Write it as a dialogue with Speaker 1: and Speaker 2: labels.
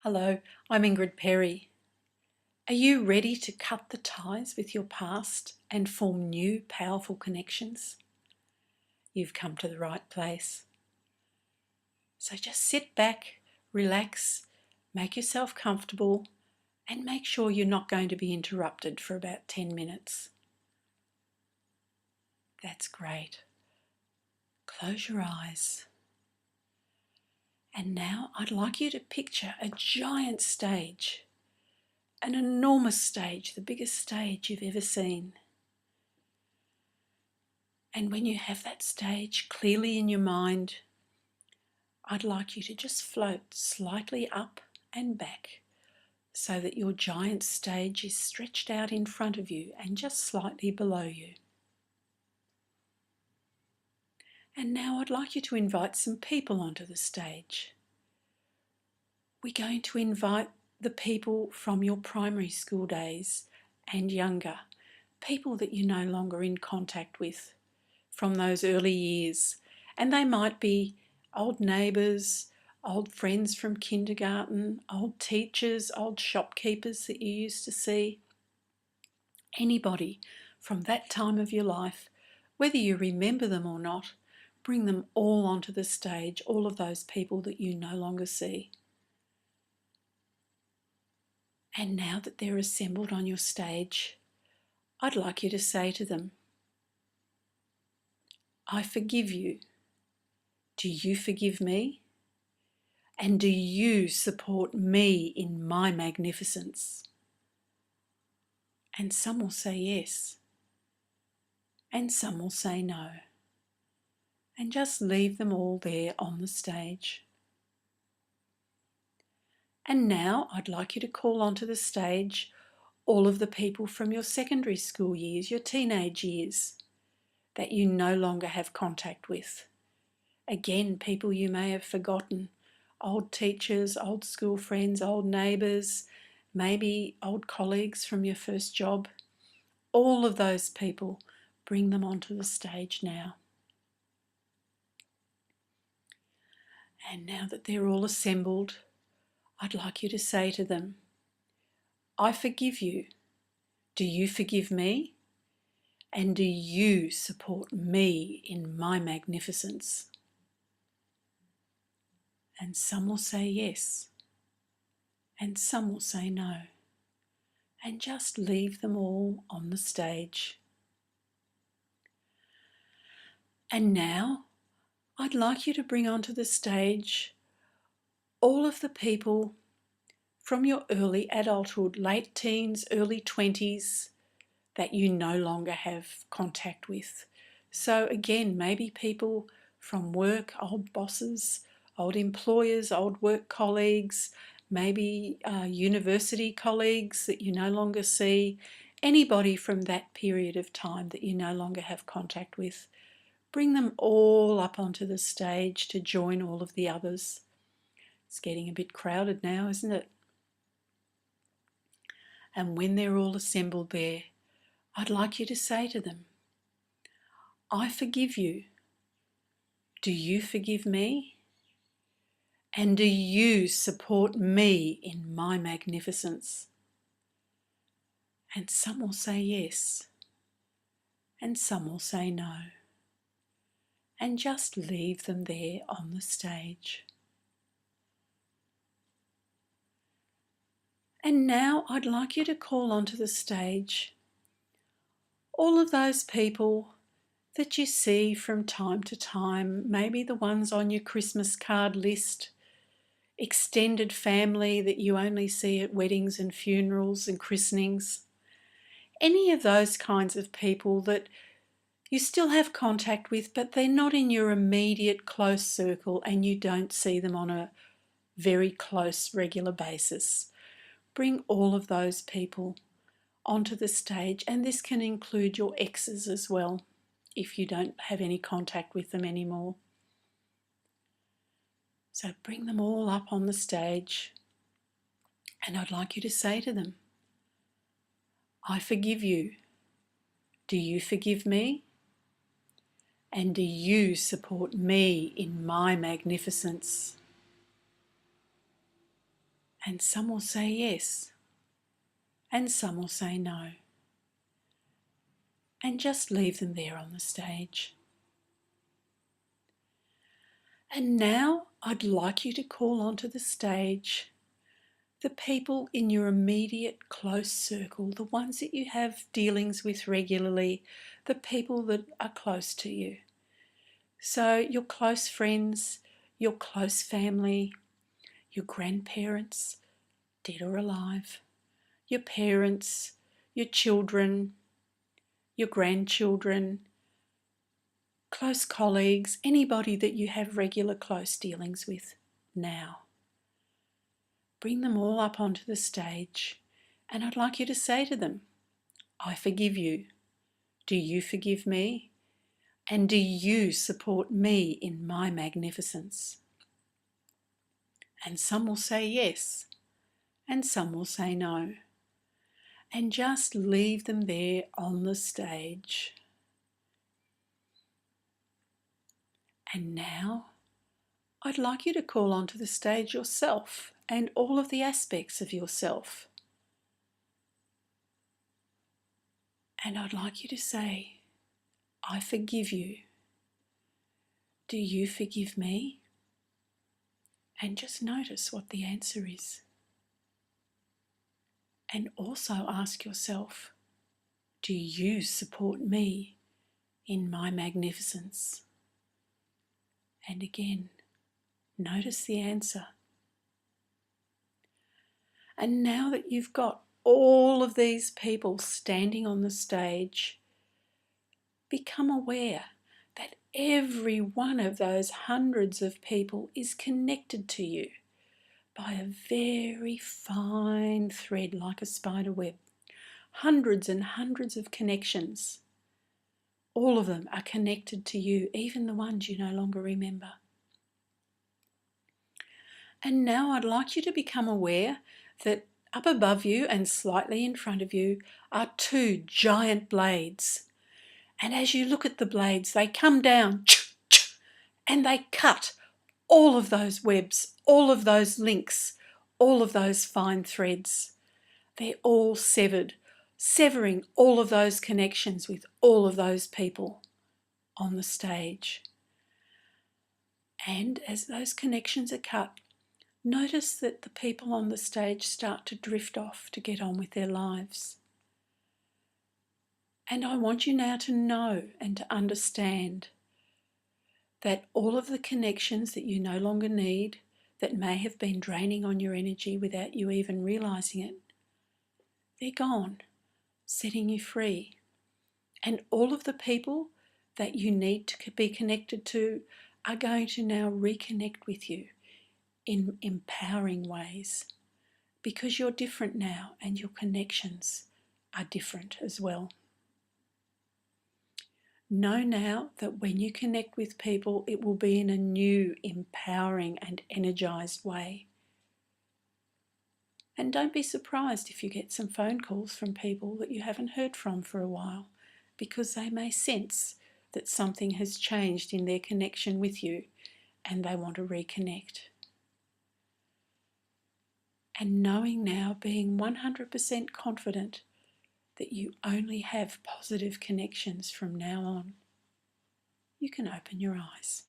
Speaker 1: Hello, I'm Ingrid Perri. Are you ready to cut the ties with your past and form new, powerful connections? You've come to the right place. So just sit back, relax, make yourself comfortable, and make sure you're not going to be interrupted for about 10 minutes. That's great. Close your eyes. And now I'd like you to picture a giant stage, an enormous stage, the biggest stage you've ever seen. And when you have that stage clearly in your mind, I'd like you to just float slightly up and back so that your giant stage is stretched out in front of you and just slightly below you. And now I'd like you to invite some people onto the stage. We're going to invite the people from your primary school days and younger, people that you're no longer in contact with from those early years. And they might be old neighbours, old friends from kindergarten, old teachers, old shopkeepers that you used to see. Anybody from that time of your life, whether you remember them or not, bring them all onto the stage, all of those people that you no longer see. And now that they're assembled on your stage, I'd like you to say to them, I forgive you. Do you forgive me? And do you support me in my magnificence? And some will say yes, and some will say no. And just leave them all there on the stage. And now I'd like you to call onto the stage all of the people from your secondary school years, your teenage years, that you no longer have contact with. Again, people you may have forgotten, old teachers, old school friends, old neighbours, maybe old colleagues from your first job. All of those people, bring them onto the stage now. And now that they're all assembled, I'd like you to say to them, I forgive you. Do you forgive me? And do you support me in my magnificence? And some will say yes, and some will say no. And just leave them all on the stage. And now I'd like you to bring onto the stage all of the people from your early adulthood, late teens, early 20s, that you no longer have contact with. So again, maybe people from work, old bosses, old employers, old work colleagues, maybe university colleagues that you no longer see, anybody from that period of time that you no longer have contact with. Bring them all up onto the stage to join all of the others. It's getting a bit crowded now, isn't it? And when they're all assembled there, I'd like you to say to them, I forgive you. Do you forgive me? And do you support me in my magnificence? And some will say yes, and some will say no. And just leave them there on the stage. And now I'd like you to call onto the stage all of those people that you see from time to time, maybe the ones on your Christmas card list, extended family that you only see at weddings and funerals and christenings, any of those kinds of people that you still have contact with, but they're not in your immediate close circle and you don't see them on a very close, regular basis. Bring all of those people onto the stage, and this can include your exes as well, if you don't have any contact with them anymore. So bring them all up on the stage, and I'd like you to say to them, I forgive you. Do you forgive me? And do you support me in my magnificence? And some will say yes, and some will say no. And just leave them there on the stage. And now I'd like you to call onto the stage the people in your immediate close circle, the ones that you have dealings with regularly, the people that are close to you. So your close friends, your close family, your grandparents, dead or alive, your parents, your children, your grandchildren, close colleagues, anybody that you have regular close dealings with now. Bring them all up onto the stage, and I'd like you to say to them, I forgive you. Do you forgive me? And do you support me in my magnificence? And some will say yes, and some will say no. And just leave them there on the stage. And now I'd like you to call onto the stage yourself and all of the aspects of yourself. And I'd like you to say, I forgive you. Do you forgive me? And just notice what the answer is. And also ask yourself, do you support me in my magnificence? And again, notice the answer. And now that you've got all of these people standing on the stage, become aware that every one of those hundreds of people is connected to you by a very fine thread like a spider web. Hundreds and hundreds of connections. All of them are connected to you, even the ones you no longer remember. And now I'd like you to become aware that up above you and slightly in front of you are two giant blades. And as you look at the blades, they come down and they cut all of those webs, all of those links, all of those fine threads. They're all severed, severing all of those connections with all of those people on the stage. And as those connections are cut, notice that the people on the stage start to drift off to get on with their lives. And I want you now to know and to understand that all of the connections that you no longer need, that may have been draining on your energy without you even realizing it, they're gone, setting you free. And all of the people that you need to be connected to are going to now reconnect with you in empowering ways, because you're different now and your connections are different as well. Know now that when you connect with people, it will be in a new, empowering and energized way. And don't be surprised if you get some phone calls from people that you haven't heard from for a while, because they may sense that something has changed in their connection with you and they want to reconnect. And knowing now, being 100% confident that you only have positive connections from now on, you can open your eyes.